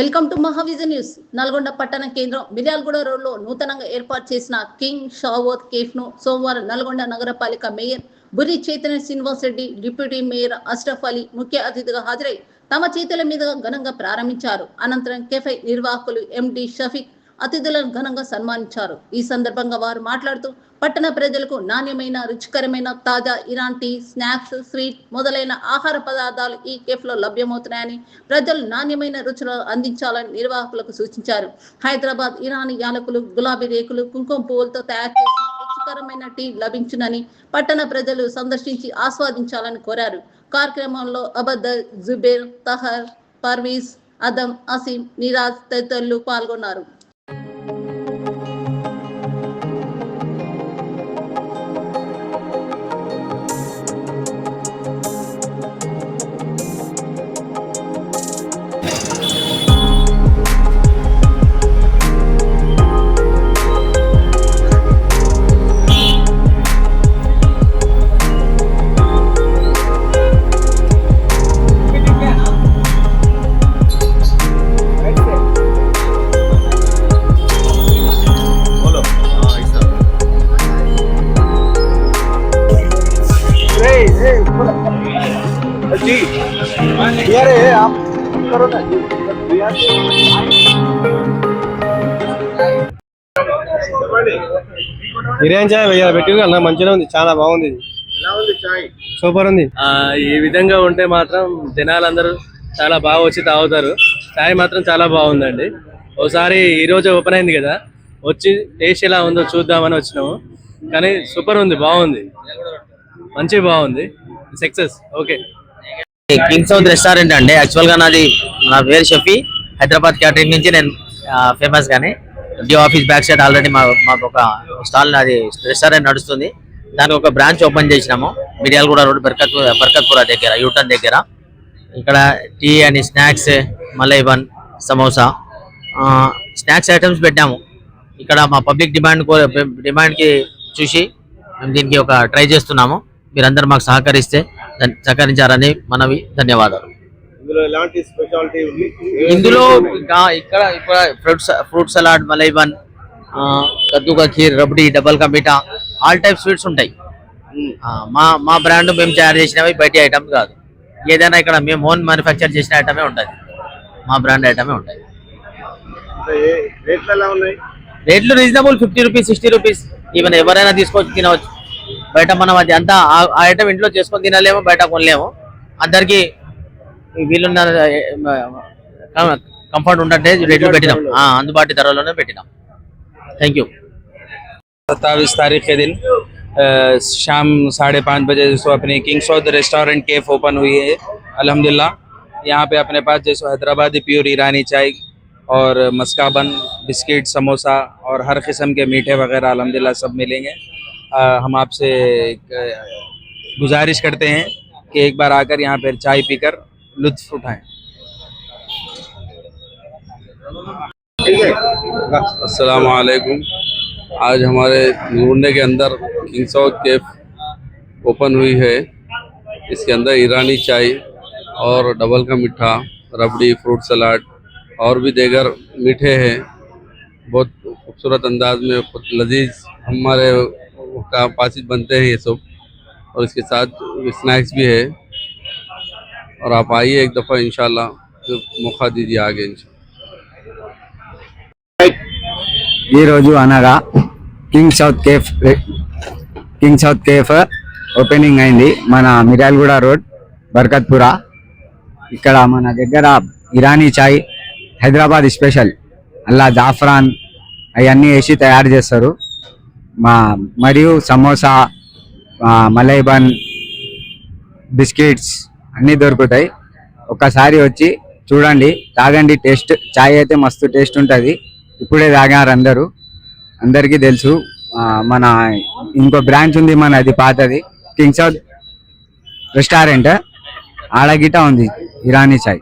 Welcome to Mahavision news. Nalgonda పట్టణ కేంద్రం మిర్యాలగూడ రోడ్లో నూతనంగా ఏర్పాటు చేసిన కింగ్ షావోత్ కేఫ్ ను సోమవారం నల్గొండ నగరపాలిక mayor Burri Chaitanya Srinivas Reddy, deputy mayor Ashraf Ali ముఖ్య అతిథిగా హాజరై తమ చేతుల మీదుగా ఘనంగా ప్రారంభించారు. అనంతరం కెఫే నిర్వాహకులు ఎండి షఫీక్ అతిథులను ఘనంగా సన్మానించారు. ఈ సందర్భంగా వారు మాట్లాడుతూ పట్టణ ప్రజలకు నాణ్యమైన, రుచికరమైన తాజా ఇరాన్ టీ, స్నాక్స్, స్వీట్ మొదలైన ఆహార పదార్థాలు ఈ కేఫ్లో లభ్యమవుతున్నాయని, ప్రజలు నాణ్యమైన రుచులు అందించాలని నిర్వాహకులకు సూచించారు. హైదరాబాద్ ఇరానీ యాలకులు, గులాబీ రేకులు, కుంకుమ పువ్వులతో తయారు చేసిన రుచికరమైన టీ లభించునని పట్టణ ప్రజలు సందర్శించి ఆస్వాదించాలని కోరారు. కార్యక్రమంలో అబద్, జుబేర్, తహర్, పర్వీజ్, అదం, అసీం, నిరాజ్ తదితరులు పాల్గొన్నారు. जी यार आप करो ना బిర్యానీ చాయ్ భయ్యా పెట్టిరు అన్న, మంచిగా ఉంది, చాలా బాగుంది. సూపర్ ఉంది. ఈ విధంగా ఉంటే మాత్రం జనాలందరూ చాలా బాగా వచ్చి తాగుతారు. చాయ్ మాత్రం చాలా బాగుందండి. ఒకసారి ఈ రోజు ఓపెన్ అయింది కదా, వచ్చి టేస్ట్ ఎలా ఉందో చూద్దామని వచ్చినాము. కానీ సూపర్ ఉంది, బాగుంది, మంచి బాగుంది, success. Okay. King south restaurant అండి. యాక్చువల్గా నా పేరు షఫీ, హైదరాబాద్ క్యాటరింగ్ నుంచి నేను ఫేమస్ గానే Jio office back side already మాకు ఒక స్టాల్, అది రెస్టారెంట్ నడుస్తుంది. దానికి ఒక బ్రాంచ్ ఓపెన్ చేసినాము మిర్యాలగూడ రోడ్ బర్కత్పురా దగ్గర, యూటర్న్ దగ్గర. ఇక్కడ టీ అని, snacks, malai bun, samosa, snacks items పెట్టాము. ఇక్కడ మా పబ్లిక్ డిమాండ్కి చూసి మేము దీనికి ఒక ట్రై చేస్తున్నాము. మీరందరూ మాకు సహకరించారని మనవి. ధన్యవాదాలు. ఇందులో ఇక్కడ ఫ్రూట్ సలాడ్, మలై బన్, కద్దు కా kheer, rabri, double ka meetha, all type sweets ఉంటాయి. మా బ్రాండ్ మేము తయారు చేసినవి, బయట ఐటమ్ కాదు. ఏదైనా ఇక్కడ మేము ఓన్ మ్యానుఫ్యాక్చర్ చేసిన ఐటమే ఉంటుంది, మా బ్రాండ్ ఐటమే ఉంటాయి. రేట్లు రీజనబుల్, 50 రూపీస్, 60 రూపీస్. ఈవెన్ ఎవరైనా తీసుకొచ్చి తినవచ్చు. బయట మనం అది అంతా ఆ ఐటమ్ ఇంట్లో చేసుకొని తినలేము, బయట కొనలేము. అందరికి వీలున్న కంఫర్ట్ ఉంటే రేట్లు పెట్టినాం, అందుబాటు ధరలోనే పెట్టినాం. Thank you. 27 तारीख के दिन शाम 5:30 बजे जो अपनी किंग साउथ रेस्टोरेंट केफ ओपन हुई है। अल्हम्दुलिल्लाह यहाँ पे अपने पास जैसे हैदराबादी प्योर ईरानी चाय और मस्का बन, बिस्किट, समोसा और हर किस्म के मीठे वगैरह अल्हम्दुलिल्लाह सब मिलेंगे। हम आपसे गुजारिश करते हैं कि एक बार आकर यहाँ पर चाय पीकर लुत्फ उठाएं। अस्सलाम वालेकुम। आज हमारे नूरने के अंदर किंग साउथ केफ ओपन हुई है। इसके अंदर ईरानी चाय और डबल का मीठा, रबड़ी, फ्रूट सलाद और भी दीगर मीठे हैं। बहुत खूबसूरत अंदाज में लजीज हमारे का पासित बनते हैं ये सब, और इसके साथ स्नैक्स भी है। और आप आइए एक दफ़ा इंशाल्लाह, तो मौका दीजिए आगे इंशाल्लाह। ఈ రోజు అనగా కింగ్ సౌత్ కేఫ్ ఓపెనింగ్ అయింది మన మిర్యాలగూడ రోడ్ బర్కత్పురా. ఇక్కడ మన దగ్గర ఇరానీ చాయ్, హైదరాబాద్ స్పెషల్, అల్లా జాఫ్రాన్ అవన్నీ వేసి తయారు చేస్తారు. మరియు సమోసా, మలై బన్, బిస్కెట్స్ అన్నీ దొరుకుతాయి. ఒక్కసారి వచ్చి చూడండి, తాగండి. టేస్ట్ చాయ్ అయితే మస్తు టేస్ట్ ఉంటుంది. ఇప్పుడే తాగారు అందరూ, అందరికీ తెలుసు. మన ఇంకో బ్రాంచ్ ఉంది మనది పాతది, కింగ్ సౌత్ రెస్టారెంట్, ఆడ గిట ఉంది ఇరానీ చాయ్.